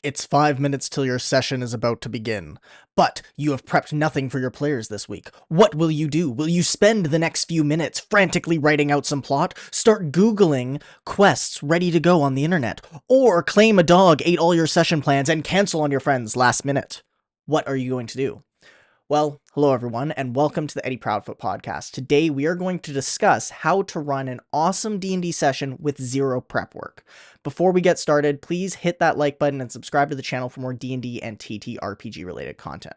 It's 5 minutes till your session is about to begin, but you have prepped nothing for your players this week. What will you do? Will you spend the next few minutes frantically writing out some plot, start Googling quests ready to go on the internet, or claim a dog ate all your session plans and cancel on your friends last minute? What are you going to do? Well, hello everyone, and welcome to the Proudfoot podcast. Today we are going to discuss how to run an awesome D&D session with zero prep work. Before we get started, please hit that like button and subscribe to the channel for more D&D and TTRPG related content.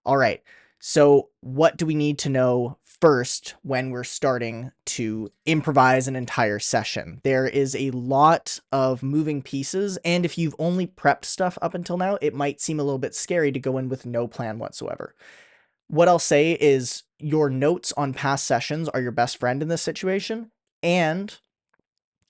All right, so what do we need to know first when we're starting to improvise an entire session? There is a lot of moving pieces, and if you've only prepped stuff up until now, it might seem a little bit scary to go in with no plan whatsoever. What I'll say is your notes on past sessions are your best friend in this situation, and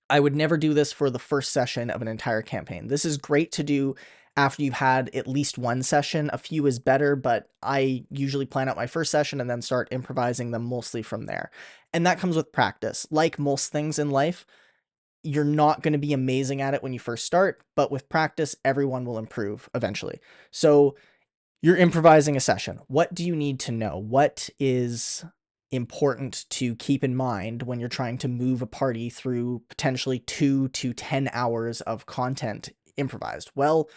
I would never do this for the first session of an entire campaign. This is great to do after you've had at least one session. A few is better, but I usually plan out my first session and then start improvising them mostly from there. And that comes with practice. Like most things in life, you're not going to be amazing at it when you first start, but with practice, everyone will improve eventually. So you're improvising a session. What do you need to know? What is important to keep in mind when you're trying to move a party through potentially 2 to 10 hours of content improvised? Well,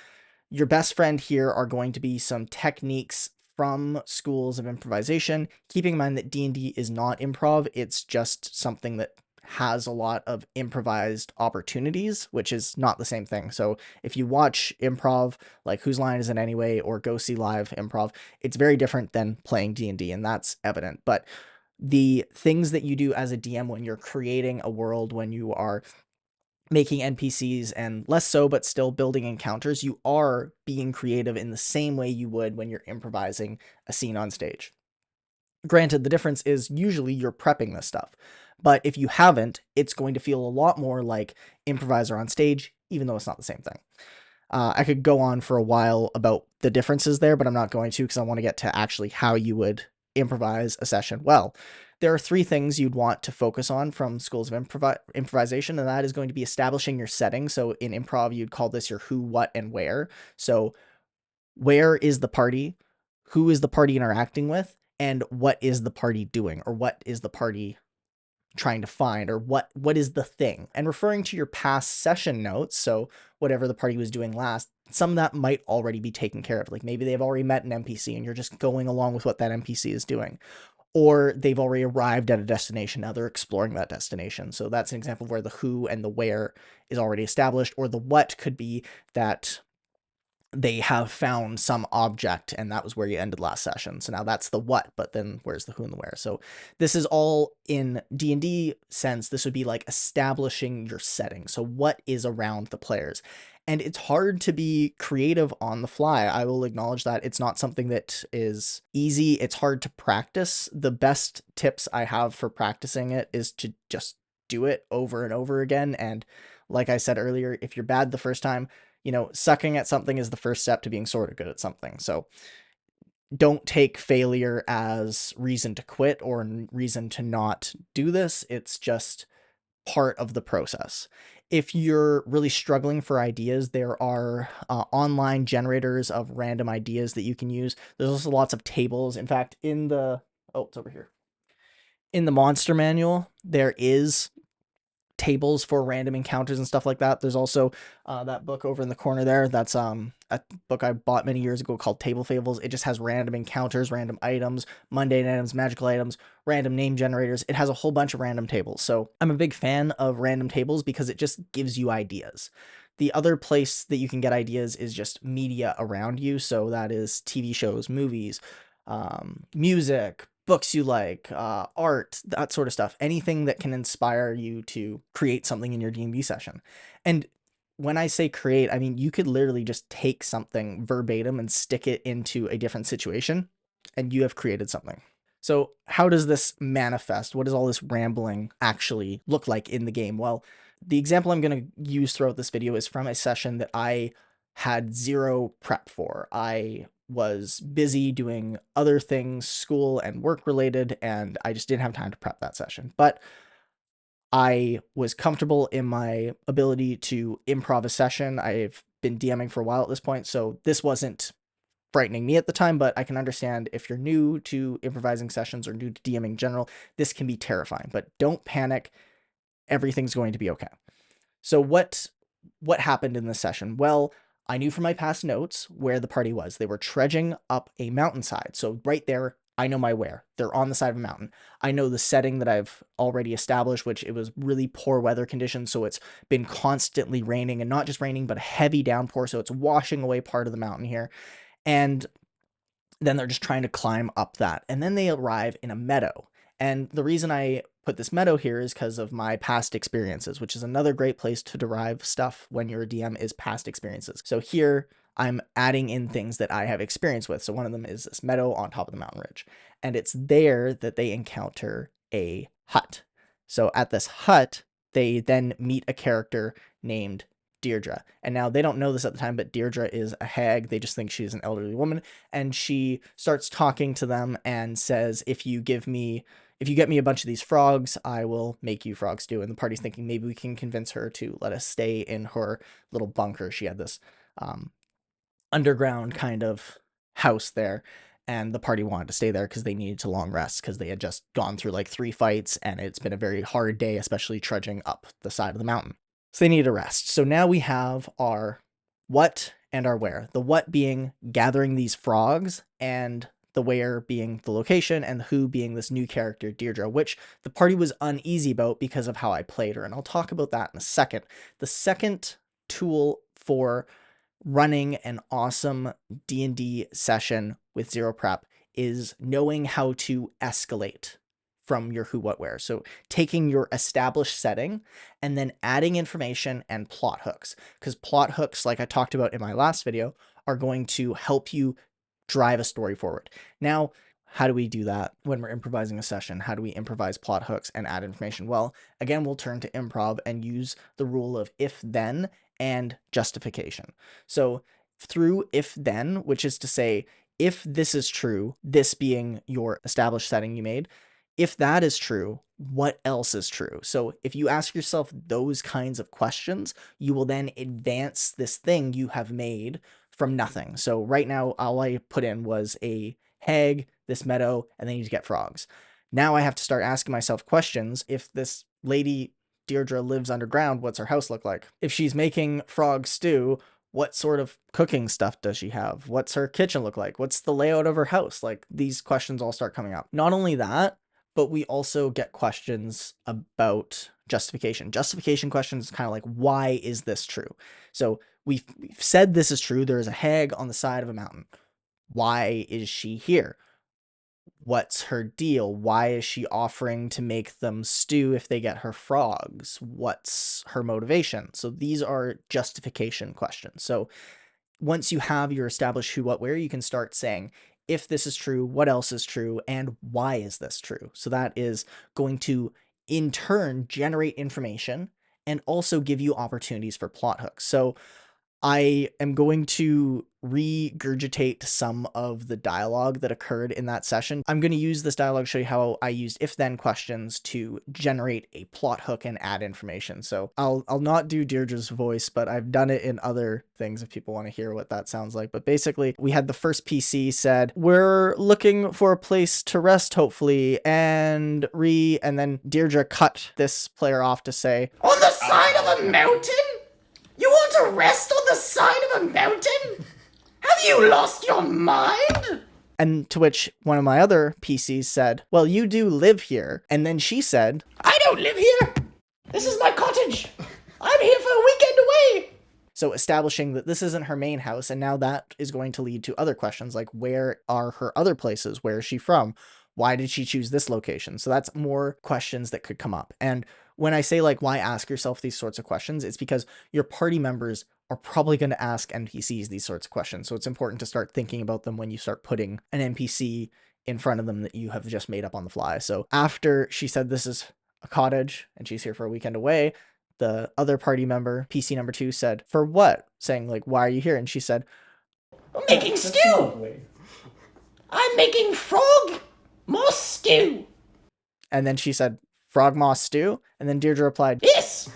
your best friend here are going to be some techniques from schools of improvisation, keeping in mind that D&D is not improv. It's just something that has a lot of improvised opportunities, which is not the same thing. So if you watch improv, like Whose Line Is It Anyway, or go see live improv, it's very different than playing D&D, and that's evident. But the things that you do as a DM when you're creating a world, when you are making NPCs and less so, but still building encounters, you are being creative in the same way you would when you're improvising a scene on stage. Granted, the difference is usually you're prepping this stuff, but if you haven't, it's going to feel a lot more like improviser on stage, even though it's not the same thing. I could go on for a while about the differences there, but I'm not going to because I want to get to actually how you would improvise a session well. There are 3 things you'd want to focus on from schools of improvisation, and that is going to be establishing your setting. So in improv, you'd call this your who, what, and where. So where is the party? Who is the party interacting with? And what is the party doing? Or what is the party trying to find? Or what is the thing? And referring to your past session notes, so whatever the party was doing last, some of that might already be taken care of. Like maybe they've already met an NPC and you're just going along with what that NPC is doing. Or they've already arrived at a destination. Now they're exploring that destination. So that's an example of where the who and the where is already established. Or the what could be that they have found some object and that was where you ended last session. So now that's the what, but then where's the who and the where? So this is all in D&D sense. This would be like establishing your setting. So what is around the players? And it's hard to be creative on the fly. I will acknowledge that it's not something that is easy. It's hard to practice. The best tips I have for practicing it is to just do it over and over again. And like I said earlier, if you're bad the first time, sucking at something is the first step to being sort of good at something. So don't take failure as reason to quit or reason to not do this. It's just part of the process. If you're really struggling for ideas, there are online generators of random ideas that you can use. There's also lots of tables. In fact, it's over here. In the monster manual, there is tables for random encounters and stuff like that. There's also that book over in the corner there. That's a book I bought many years ago called Table Fables. It just has random encounters, random items, mundane items, magical items, random name generators. It has a whole bunch of random tables. So I'm a big fan of random tables because it just gives you ideas. The other place that you can get ideas is just media around you. So that is TV shows, movies, music, books you like, art, that sort of stuff. Anything that can inspire you to create something in your D&D session. And when I say create, I mean, you could literally just take something verbatim and stick it into a different situation, and you have created something. So how does this manifest? What does all this rambling actually look like in the game? Well, the example I'm going to use throughout this video is from a session that I had zero prep for. I was busy doing other things, school and work related, and I just didn't have time to prep that session. But I was comfortable in my ability to improv a session. I've been DMing for a while at this point, so this wasn't frightening me at the time, but I can understand if you're new to improvising sessions or new to DMing in general, this can be terrifying, but don't panic. Everything's going to be okay. So what happened in this session? Well, I knew from my past notes where the party was. They were trudging up a mountainside. So right there, I know my where. They're on the side of a mountain. I know the setting that I've already established, which it was really poor weather conditions. So it's been constantly raining, and not just raining, but a heavy downpour. So it's washing away part of the mountain here. And then they're just trying to climb up that. And then they arrive in a meadow. And the reason I put this meadow here is because of my past experiences, which is another great place to derive stuff when you're a DM is past experiences. So here I'm adding in things that I have experience with. So one of them is this meadow on top of the mountain ridge. And it's there that they encounter a hut. So at this hut, they then meet a character named Deardrha. And now they don't know this at the time, but Deardrha is a hag. They just think she's an elderly woman. And she starts talking to them and says, if you get me a bunch of these frogs, I will make you frog stew. And the party's thinking maybe we can convince her to let us stay in her little bunker. She had this underground kind of house there. And the party wanted to stay there because they needed to long rest because they had just gone through like 3 fights and it's been a very hard day, especially trudging up the side of the mountain. So they need a rest. So now we have our what and our where. The what being gathering these frogs, and the where being the location, and the who being this new character, Deardrha, which the party was uneasy about because of how I played her. And I'll talk about that in a second. The second tool for running an awesome D&D session with zero prep is knowing how to escalate from your who, what, where. So taking your established setting and then adding information and plot hooks, because plot hooks, like I talked about in my last video, are going to help you drive a story forward. Now, how do we do that when we're improvising a session? How do we improvise plot hooks and add information? Well, again, we'll turn to improv and use the rule of if then and justification. So through if then, which is to say, if this is true, this being your established setting you made, if that is true, what else is true? So if you ask yourself those kinds of questions, you will then advance this thing you have made from nothing. So right now, all I put in was a hag, this meadow, and then you get frogs. Now I have to start asking myself questions. If this lady, Deardrha, lives underground, what's her house look like? If she's making frog stew, what sort of cooking stuff does she have? What's her kitchen look like? What's the layout of her house? Like, these questions all start coming up. Not only that, but we also get questions about justification. Justification questions kind of like, why is this true? So we've said this is true. There is a hag on the side of a mountain. Why is she here? What's her deal? Why is she offering to make them stew if they get her frogs? What's her motivation? So these are justification questions. So once you have your established who, what, where, you can start saying, if this is true, what else is true, and why is this true? So that is going to, in turn, generate information and also give you opportunities for plot hooks. So I am going to regurgitate some of the dialogue that occurred in that session. I'm going to use this dialogue to show you how I used if-then questions to generate a plot hook and add information. So I'll not do Deardrha's voice, but I've done it in other things if people want to hear what that sounds like. But basically, we had the first PC said, we're looking for a place to rest, hopefully, and then Deardrha cut this player off to say, on the side of a mountain? You want to rest on the side of a mountain? Have you lost your mind? And to which one of my other PCs said, well, you do live here. And then she said, I don't live here. This is my cottage. I'm here for a weekend away. So establishing that this isn't her main house, and now that is going to lead to other questions like, where are her other places? Where is she from? Why did she choose this location? So that's more questions that could come up. And when I say like, why ask yourself these sorts of questions, it's because your party members are probably going to ask NPCs these sorts of questions. So it's important to start thinking about them when you start putting an NPC in front of them that you have just made up on the fly. So after she said this is a cottage and she's here for a weekend away, the other party member, PC number 2, said, for what? Saying like, why are you here? And she said, I'm making stew. I'm making frog moss stew. And then she said, frog moss stew? And then Deardrha replied, yes,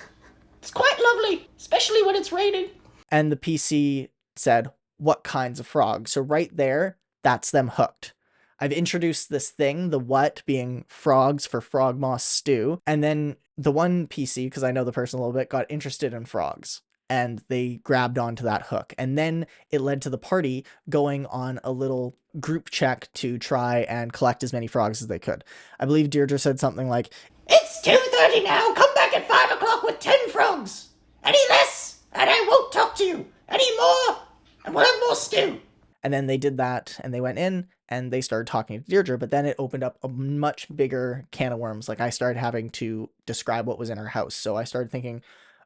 it's quite lovely, especially when it's raining. And the PC said, what kinds of frogs? So right there, that's them hooked. I've introduced this thing, the what being frogs for frog moss stew. And then the one PC, because I know the person a little bit, got interested in frogs. And they grabbed onto that hook. And then it led to the party going on a little group check to try and collect as many frogs as they could. I believe Deardrha said something like, It's 2:30 now. Come back at 5 o'clock with 10 frogs. Any less, and I won't talk to you. Any more, and we'll have more stew. and then they did that and they went in and they started talking to Deardrha, but then it opened up a much bigger can of worms. Like I started having to describe what was in her house. So I started thinking,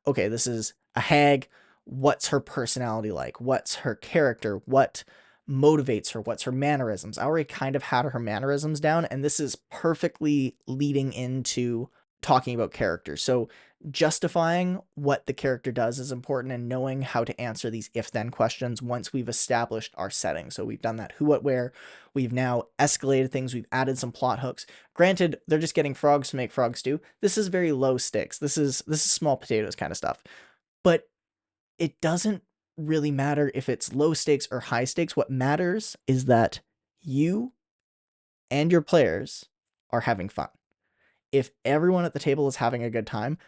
okay, this is a hag. What's her personality like? What's her character? What motivates her? What's her mannerisms? I already kind of had her mannerisms down, and this is perfectly leading into talking about characters. So justifying what the character does is important, and knowing how to answer these if-then questions once we've established our setting. So we've done that who, what, where. We've now escalated things. We've added some plot hooks. Granted, they're just getting frogs to make frog stew. This is very low stakes. This is small potatoes kind of stuff. But it doesn't really matter if it's low stakes or high stakes. What matters is that you and your players are having fun. If everyone at the table is having a good time,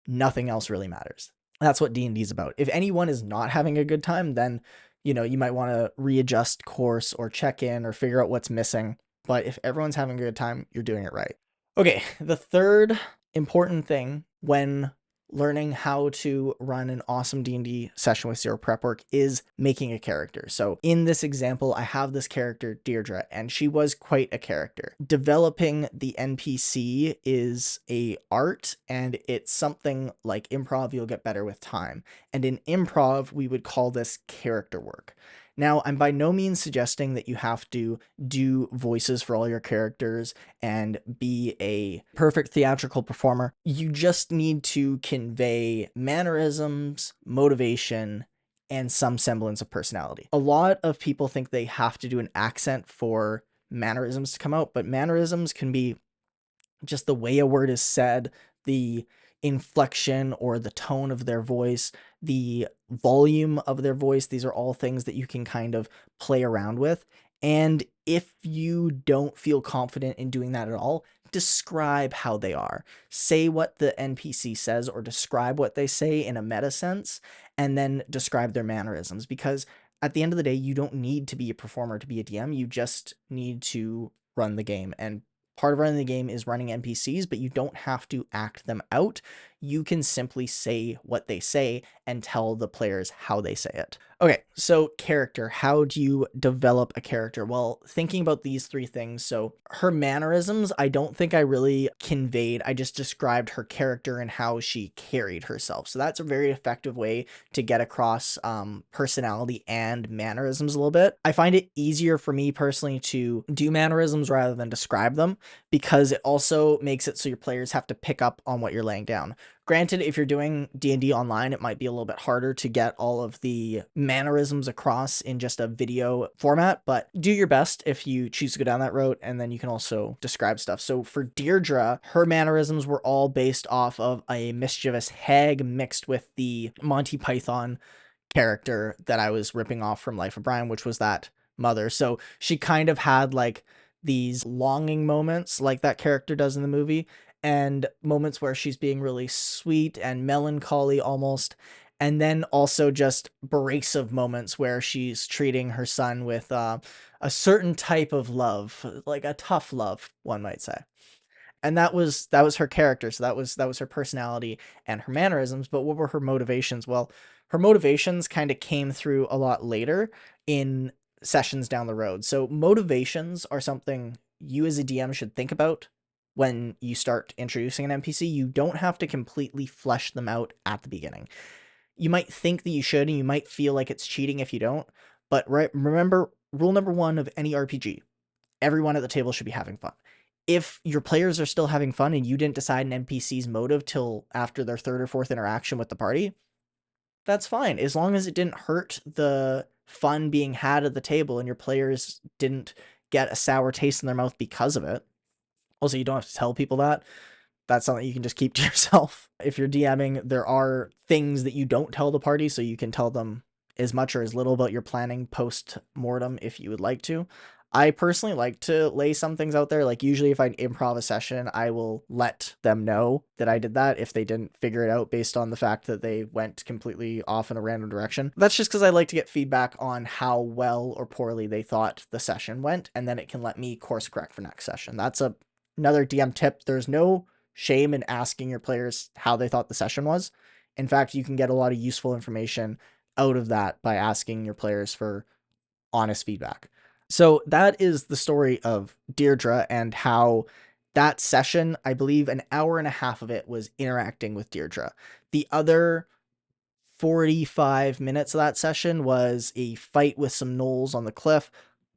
nothing else really matters. That's what D&D is about. If anyone is not having a good time, then, you might want to readjust course or check in or figure out what's missing. But if everyone's having a good time, you're doing it right. Okay, the third important thing when learning how to run an awesome D&D session with zero prep work is making a character. So in this example, I have this character, Deardrha, and she was quite a character. Developing the NPC is a art, and it's something like improv you'll get better with time. And in improv, we would call this character work. Now, I'm by no means suggesting that you have to do voices for all your characters and be a perfect theatrical performer. You just need to convey mannerisms, motivation, and some semblance of personality. A lot of people think they have to do an accent for mannerisms to come out, but mannerisms can be just the way a word is said, the inflection or the tone of their voice, the volume of their voice. These are all things that you can kind of play around with. And if you don't feel confident in doing that at all, describe how they are. Say what the NPC says or describe what they say in a meta sense, and then describe their mannerisms. Because at the end of the day, you don't need to be a performer to be a DM. You just need to run the game. And part of running the game is running NPCs, but you don't have to act them out. You can simply say what they say and tell the players how they say it. Okay, so character. How do you develop a character? Well, thinking about these three things. So her mannerisms, I don't think I really conveyed. I just described her character and how she carried herself. So that's a very effective way to get across personality and mannerisms a little bit. I find it easier for me personally to do mannerisms rather than describe them, because it also makes it so your players have to pick up on what you're laying down. Granted, if you're doing D&D online, it might be a little bit harder to get all of the mannerisms across in just a video format, but do your best if you choose to go down that route, and then you can also describe stuff. So for Deardrha, her mannerisms were all based off of a mischievous hag mixed with the Monty Python character that I was ripping off from Life of Brian, which was that mother. So she kind of had like these longing moments like that character does in the movie, and moments where she's being really sweet and melancholy almost, and then also just abrasive moments where she's treating her son with a certain type of love, like a tough love, one might say. And that was her character. So that was her personality and her mannerisms. But what were her motivations? Well, her motivations kind of came through a lot later in sessions down the road. So motivations are something you as a DM should think about when you start introducing an NPC. You don't have to completely flesh them out at the beginning. You might think that you should, and you might feel like it's cheating if you don't. But remember, rule number one of any RPG: everyone at the table should be having fun. If your players are still having fun and you didn't decide an NPC's motive till after their third or fourth interaction with the party, that's fine. As long as it didn't hurt the fun being had at the table and your players didn't get a sour taste in their mouth because of it. Also, you don't have to tell people that, that's something you can just keep to yourself. If you're DMing, there are things that you don't tell the party, so you can tell them as much or as little about your planning post-mortem if you would like to. I personally like to lay some things out there. Like usually if I improv a session, I will let them know that I did that if they didn't figure it out based on the fact that they went completely off in a random direction. That's just because I like to get feedback on how well or poorly they thought the session went, and then it can let me course correct for next session. That's another DM tip. There's no shame in asking your players how they thought the session was. In fact, you can get a lot of useful information out of that by asking your players for honest feedback. So that is the story of Deardrha and how that session, I believe an hour and a half of it was interacting with Deardrha. The other 45 minutes of that session was a fight with some gnolls on the cliff,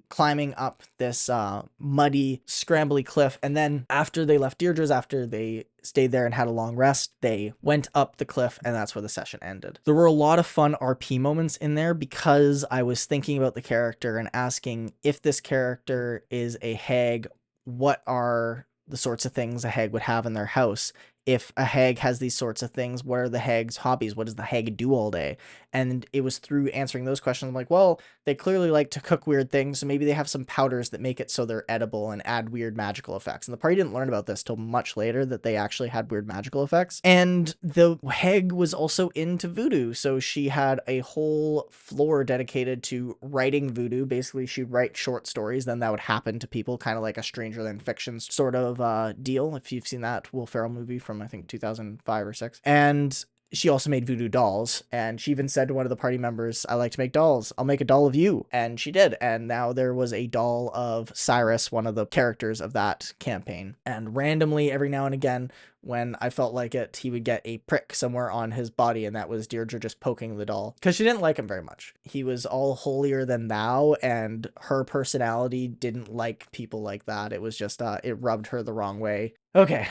climbing up this muddy, scrambly cliff. And then after they left Deardrha's, after they stayed there and had a long rest, they went up the cliff, and that's where the session ended. There were a lot of fun RP moments in there because I was thinking about the character and asking if this character is a hag, what are the sorts of things a hag would have in their house? If a hag has these sorts of things, what are the hag's hobbies? What does the hag do all day? And it was through answering those questions, I'm like, well, they clearly like to cook weird things, so maybe they have some powders that make it so they're edible and add weird magical effects. And the party didn't learn about this till much later, that they actually had weird magical effects. And the hag was also into voodoo, so she had a whole floor dedicated to writing voodoo. Basically, she'd write short stories, then that would happen to people, kind of like a Stranger Than Fiction sort of deal, if you've seen that Will Ferrell movie from, I think, 2005 or 6. And she also made voodoo dolls, and she even said to one of the party members, I like to make dolls. I'll make a doll of you. And she did. And now there was a doll of Cyrus, one of the characters of that campaign. And randomly, every now and again, when I felt like it, he would get a prick somewhere on his body, and that was Deardrha just poking the doll, because she didn't like him very much. He was all holier than thou, and her personality didn't like people like that. It was just, it rubbed her the wrong way. Okay.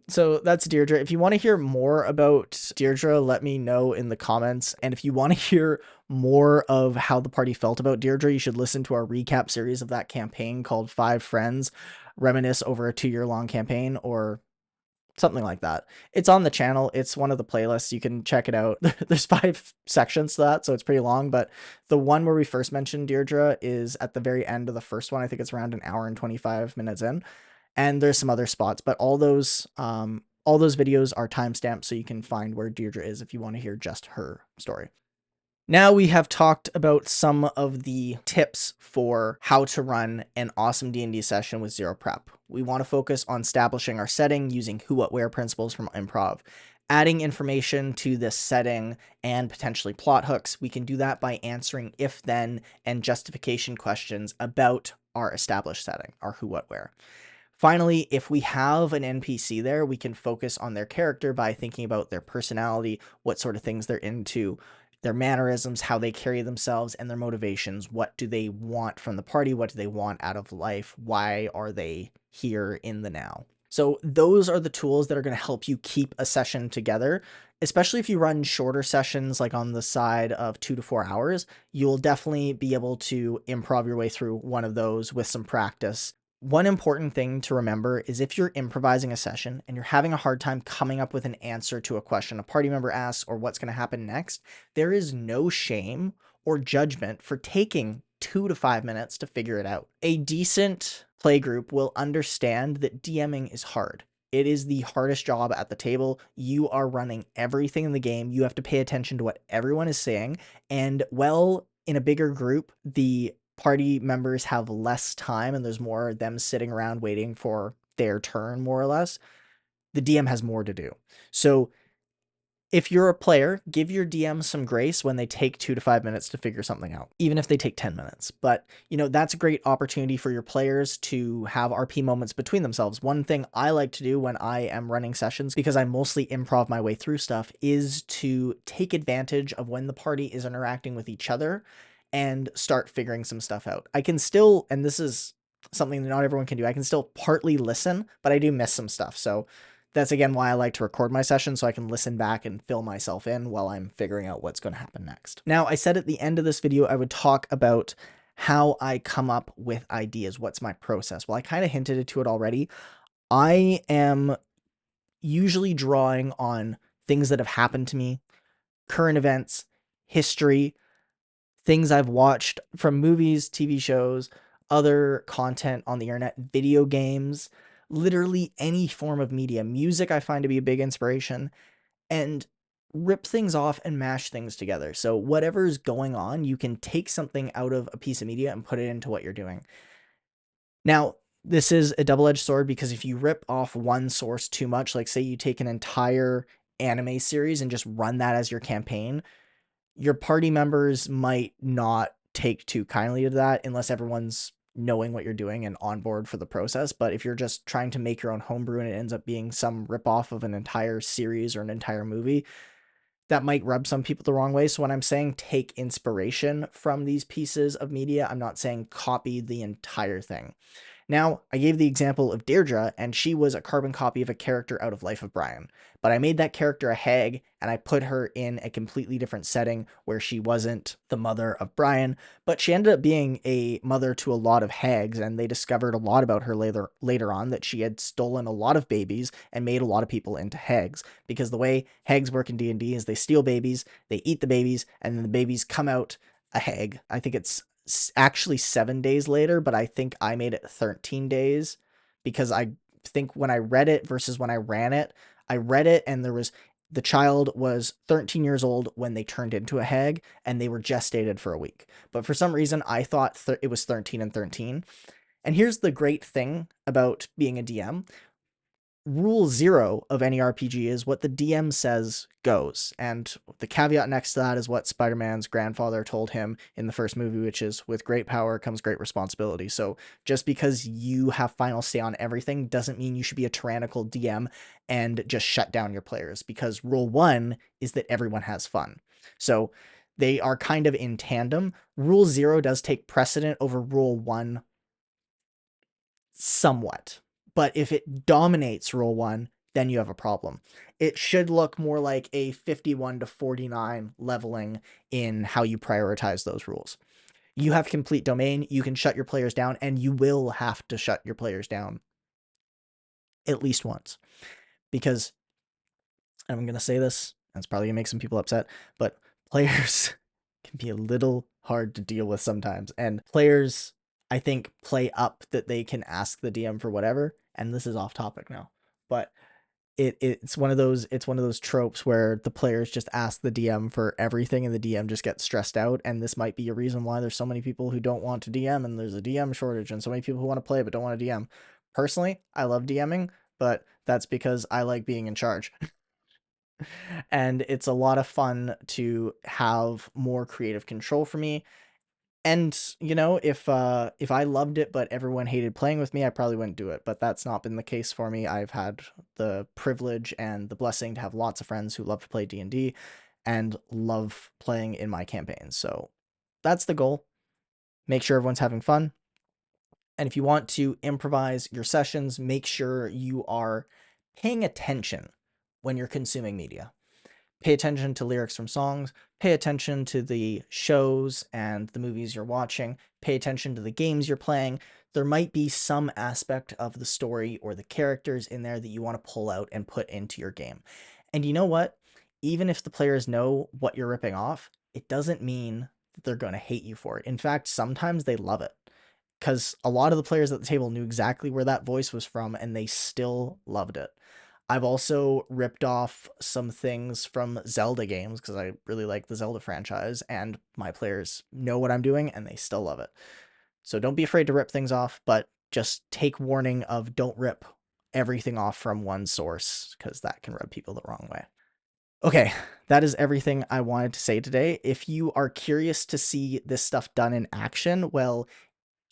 So that's Deardrha. If you want to hear more about Deardrha, let me know in the comments. And if you want to hear more of how the party felt about Deardrha, you should listen to our recap series of that campaign called 5 Friends, Reminisce over a 2-year-long campaign, or something like that. It's on the channel. It's one of the playlists. You can check it out. There's 5 sections to that, so it's pretty long, but the one where we first mentioned Deardrha is at the very end of the first one. I think it's around an hour and 25 minutes in. And there's some other spots, but all those videos are timestamped, so you can find where Deardrha is if you want to hear just her story. Now we have talked about some of the tips for how to run an awesome D&D session with zero prep. We want to focus on establishing our setting using who, what, where principles from improv. Adding information to this setting and potentially plot hooks. We can do that by answering if, then, and justification questions about our established setting, our who, what, where. Finally, if we have an NPC there, we can focus on their character by thinking about their personality, what sort of things they're into, their mannerisms, how they carry themselves, and their motivations. What do they want from the party? What do they want out of life? Why are they here in the now? So those are the tools that are going to help you keep a session together. Especially if you run shorter sessions, like on the side of 2 to 4 hours, you'll definitely be able to improv your way through one of those with some practice. One important thing to remember is if you're improvising a session and you're having a hard time coming up with an answer to a question a party member asks or what's going to happen next, there is no shame or judgment for taking 2 to 5 minutes to figure it out. A decent playgroup will understand that DMing is hard. It is the hardest job at the table. You are running everything in the game. You have to pay attention to what everyone is saying. And well, in a bigger group, the party members have less time and there's more of them sitting around waiting for their turn, more or less. The DM has more to do. So if you're a player, give your DM some grace when they take 2 to 5 minutes to figure something out, even if they take 10 minutes. But, that's a great opportunity for your players to have RP moments between themselves. One thing I like to do when I am running sessions, because I mostly improv my way through stuff, is to take advantage of when the party is interacting with each other and start figuring some stuff out. I can still, and this is something that not everyone can do, I can still partly listen, but I do miss some stuff. So that's again why I like to record my session, so I can listen back and fill myself in while I'm figuring out what's going to happen next. Now, I said at the end of this video, I would talk about how I come up with ideas. What's my process? Well, I kind of hinted to it already. I am usually drawing on things that have happened to me, current events, history, things I've watched from movies, TV shows, other content on the internet, video games, literally any form of media. Music I find to be a big inspiration, and rip things off and mash things together. So whatever's going on, you can take something out of a piece of media and put it into what you're doing. Now, this is a double-edged sword because if you rip off one source too much, like say you take an entire anime series and just run that as your campaign, your party members might not take too kindly to that unless everyone's knowing what you're doing and on board for the process. But if you're just trying to make your own homebrew and it ends up being some ripoff of an entire series or an entire movie, that might rub some people the wrong way. So when I'm saying take inspiration from these pieces of media, I'm not saying copy the entire thing. Now, I gave the example of Deardrha, and she was a carbon copy of a character out of Life of Brian. But I made that character a hag, and I put her in a completely different setting where she wasn't the mother of Brian, but she ended up being a mother to a lot of hags, and they discovered a lot about her later on, that she had stolen a lot of babies and made a lot of people into hags. Because the way hags work in D&D is they steal babies, they eat the babies, and then the babies come out a hag. I think it's actually 7 days later, but I think I made it 13 days because I think when I read it versus when I ran it, I read it and the child was 13 years old when they turned into a hag and they were gestated for a week. But for some reason, I thought it was 13 and 13. And here's the great thing about being a DM. Rule 0 of any RPG is what the DM says goes. And the caveat next to that is what Spider-Man's grandfather told him in the first movie, which is with great power comes great responsibility. So just because you have final say on everything doesn't mean you should be a tyrannical DM and just shut down your players, because rule 1 is that everyone has fun. So they are kind of in tandem. Rule 0 does take precedent over rule 1 somewhat. But if it dominates rule 1, then you have a problem. It should look more like a 51 to 49 leveling in how you prioritize those rules. You have complete domain, you can shut your players down, and you will have to shut your players down at least once. Because, and I'm going to say this, and it's probably going to make some people upset, but players can be a little hard to deal with sometimes. And players, I think, play up that they can ask the DM for whatever. And this is off topic now, but it's one of those tropes where the players just ask the DM for everything and the DM just gets stressed out. And this might be a reason why there's so many people who don't want to DM and there's a DM shortage and so many people who want to play but don't want to DM. Personally, I love DMing, but that's because I like being in charge. And it's a lot of fun to have more creative control for me. And, you know, if I loved it but everyone hated playing with me, I probably wouldn't do it. But that's not been the case for me. I've had the privilege and the blessing to have lots of friends who love to play D&D and love playing in my campaigns. So that's the goal. Make sure everyone's having fun. And if you want to improvise your sessions, make sure you are paying attention when you're consuming media. Pay attention to lyrics from songs, pay attention to the shows and the movies you're watching, pay attention to the games you're playing. There might be some aspect of the story or the characters in there that you want to pull out and put into your game. And you know what? Even if the players know what you're ripping off, it doesn't mean that they're going to hate you for it. In fact, sometimes they love it, because a lot of the players at the table knew exactly where that voice was from and they still loved it. I've also ripped off some things from Zelda games because I really like the Zelda franchise, and my players know what I'm doing and they still love it. So don't be afraid to rip things off, but just take warning of don't rip everything off from one source because that can rub people the wrong way. Okay, that is everything I wanted to say today. If you are curious to see this stuff done in action, well,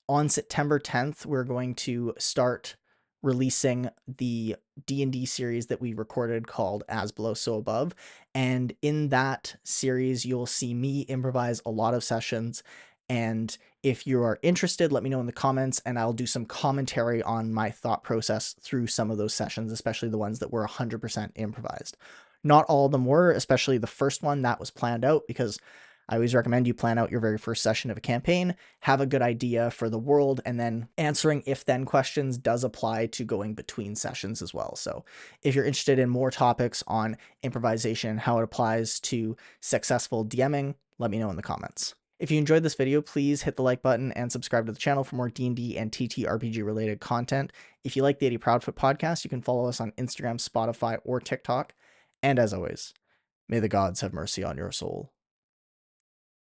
on September 10th, we're going to start releasing the D&D series that we recorded called As Below So Above. And in that series, you'll see me improvise a lot of sessions. And if you are interested, let me know in the comments and I'll do some commentary on my thought process through some of those sessions, especially the ones that were 100% improvised. Not all of them were, especially the first one that was planned out because I always recommend you plan out your very first session of a campaign, have a good idea for the world, and then answering if-then questions does apply to going between sessions as well. So if you're interested in more topics on improvisation, how it applies to successful DMing, let me know in the comments. If you enjoyed this video, please hit the like button and subscribe to the channel for more D&D and TTRPG related content. If you like the 80 Proudfoot podcast, you can follow us on Instagram, Spotify, or TikTok. And as always, may the gods have mercy on your soul.